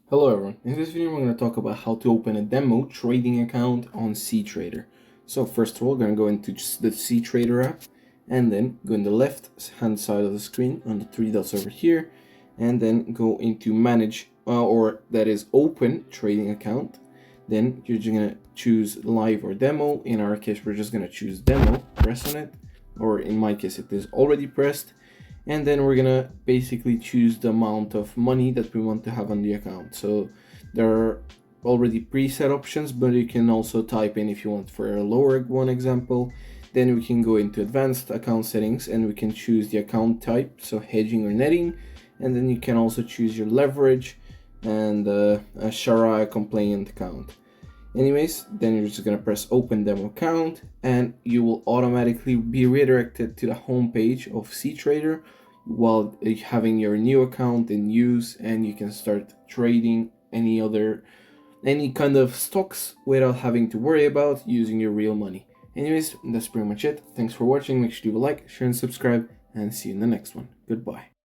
Hello everyone, in this video we're going to talk about how to open a demo trading account on cTrader. So first of all, we're going to go into just the cTrader app and then go in the left hand side of the screen on the three dots over here and then go into manage or that is open trading account. Then you're just going to choose live or demo. In our case we're just going to choose demo, press on it, or in my case it is already pressed. And then we're gonna basically choose the amount of money that we want to have on the account. So there are already preset options, but you can also type in if you want for a lower one example. Then we can go into advanced account settings and we can choose the account type, so hedging or netting. And then you can also choose your leverage and a Sharia compliant account. Anyways, then you're just gonna press open demo account and you will automatically be redirected to the home page of cTrader while having your new account in use, and you can start trading any kind of stocks without having to worry about using your real money. Anyways, that's pretty much it. Thanks for watching. Make sure you like, share, and subscribe, and see you in the next one. Goodbye.